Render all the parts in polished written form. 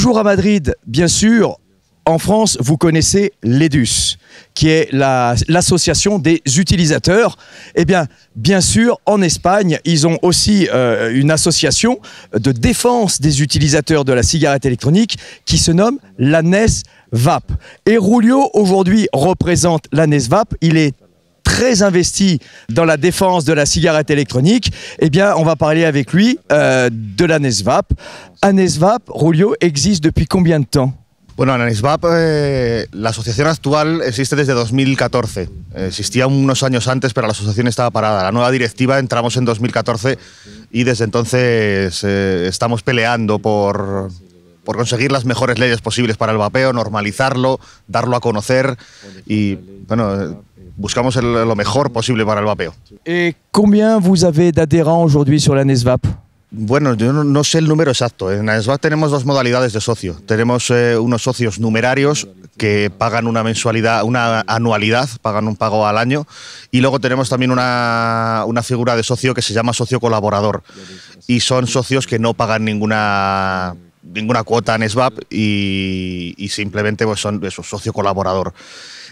Toujours à Madrid, bien sûr. En France, vous connaissez l'EDUS, qui est l'association des utilisateurs. Eh bien sûr, en Espagne, ils ont aussi une association de défense des utilisateurs de la cigarette électronique qui se nomme l'ANES-VAP. Et Julio, aujourd'hui, représente l'ANES-VAP. Il est très investi dans la défense de la cigarette électronique. Eh bien, on va parler avec lui de l'ANES-VAP. ANES-VAP, Julio, existe depuis combien de temps ? Bueno, ANES-VAP, la asociación actual existe desde 2014. Existía unos años antes, pero la asociación estaba parada. La nueva directiva entramos en 2014 y desde entonces estamos peleando por conseguir las mejores leyes posibles para el vapeo, normalizarlo, darlo a conocer y, bueno, buscamos lo mejor posible para el vapeo. Et combien vous avez d'adhérents aujourd'hui sur l'ANES-VAP ? Bueno, yo no sé el número exacto. En ANES-VAP tenemos dos modalidades de socio. Tenemos unos socios numerarios que pagan una mensualidad, una anualidad, pagan un pago al año. Y luego tenemos también una figura de socio que se llama socio colaborador. Y son socios que no pagan ninguna cuota ANES-VAP y simplemente pues son eso, socio colaborador.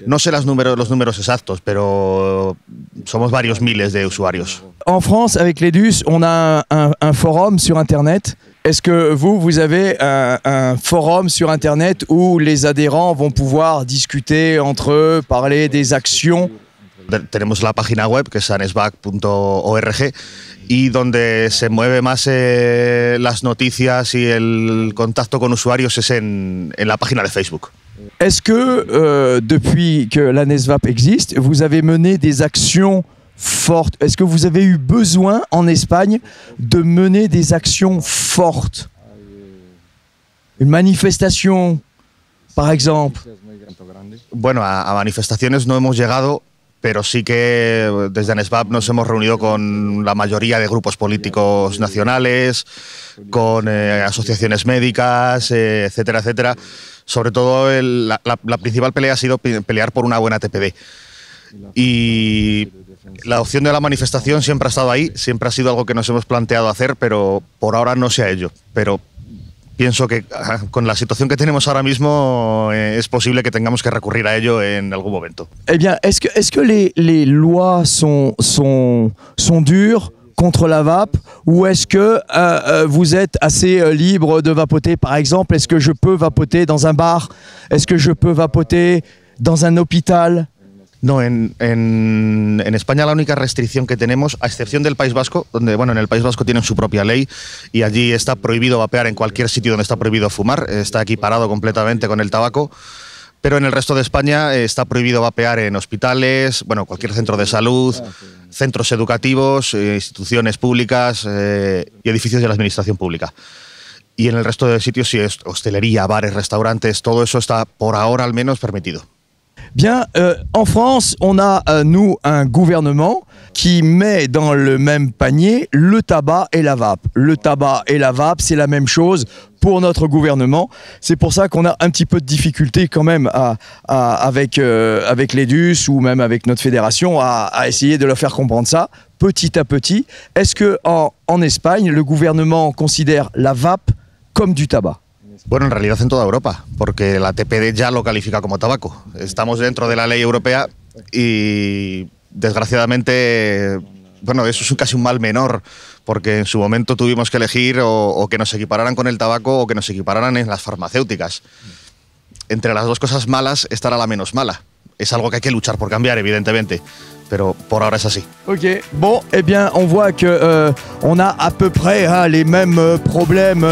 No sé los números exactos, pero somos varios miles de usuarios. En France, avec l'EDUS, on a un forum sur Internet. Est-ce que vous avez un forum sur Internet où les adhérents vont pouvoir discuter entre eux, parler des actions? Tenemos la página web que es anesvac.org y donde se mueve más las noticias y el contacto con usuarios es en la página de Facebook. Est-ce que depuis que l'ANES-VAP existe, vous avez mené des actions fortes? Est-ce que vous avez eu besoin en Espagne de mener des actions fortes? Une manifestation, par exemple? Bueno, a manifestaciones no hemos llegado, pero sí que desde ANES-VAP nos hemos reunido con la mayoría de grupos políticos nacionales, con asociaciones médicas, etcétera, etcétera. Sobre todo la principal pelea ha sido pelear por una buena TPD. Y la opción de la manifestación siempre ha estado ahí, siempre ha sido algo que nos hemos planteado hacer, pero por ahora no se ha hecho. Pero pienso que con la situación que tenemos ahora mismo es posible que tengamos que recurrir a ello en algún momento. Eh bien, est-ce que les lois sont dures contre la vape, ou est-ce que vous êtes assez libre de vapoter? Par exemple, est-ce que je peux vapoter dans un bar? Est-ce que je peux vapoter dans un hôpital? No, en España la única restricción que tenemos, a excepción del País Vasco, donde bueno, en el País Vasco tienen su propia ley y allí está prohibido vapear en cualquier sitio donde está prohibido fumar, está equiparado completamente con el tabaco, pero en el resto de España está prohibido vapear en hospitales, bueno, cualquier centro de salud, centros educativos, instituciones públicas y edificios de la administración pública. Y en el resto de sitios sí, es hostelería, bares, restaurantes, todo eso está por ahora al menos permitido. Bien, en France, on a, nous, un gouvernement qui met dans le même panier le tabac et la vape. Le tabac et la vape, c'est la même chose pour notre gouvernement. C'est pour ça qu'on a un petit peu de difficulté quand même avec l'EDUS ou même avec notre fédération à essayer de leur faire comprendre ça petit à petit. Est-ce qu'en Espagne, le gouvernement considère la vape comme du tabac? Bueno, en realidad en toda Europa, porque la TPD ya lo califica como tabaco. Estamos dentro de la ley europea y desgraciadamente, bueno, eso es casi un mal menor, porque en su momento tuvimos que elegir o que nos equipararan con el tabaco o que nos equipararan en las farmacéuticas. Entre las dos cosas malas estará la menos mala. Es algo que hay que luchar por cambiar, evidentemente, pero por ahora es así. Ok, bon, eh bien, on voit que on a à peu près les mêmes problèmes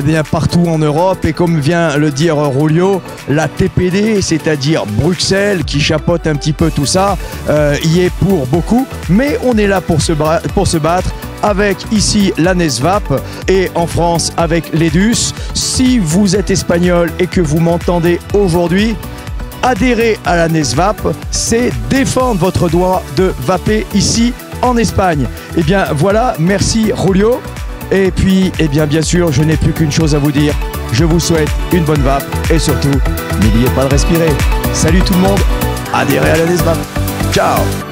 bien partout en Europe, et comme vient le dire Julio, la TPD, c'est-à-dire Bruxelles, qui chapeaute un petit peu tout ça, y est pour beaucoup, mais on est là pour se battre avec ici l'ANES-VAP et en France avec l'EDUS. Si vous êtes espagnol et que vous m'entendez aujourd'hui, adhérer à l'ANES-VAP, c'est défendre votre droit de vaper ici en Espagne. Eh bien voilà, merci Julio. Et puis, eh bien sûr, je n'ai plus qu'une chose à vous dire. Je vous souhaite une bonne vape et surtout, n'oubliez pas de respirer. Salut tout le monde, adhérez à l'ANES-VAP. Ciao.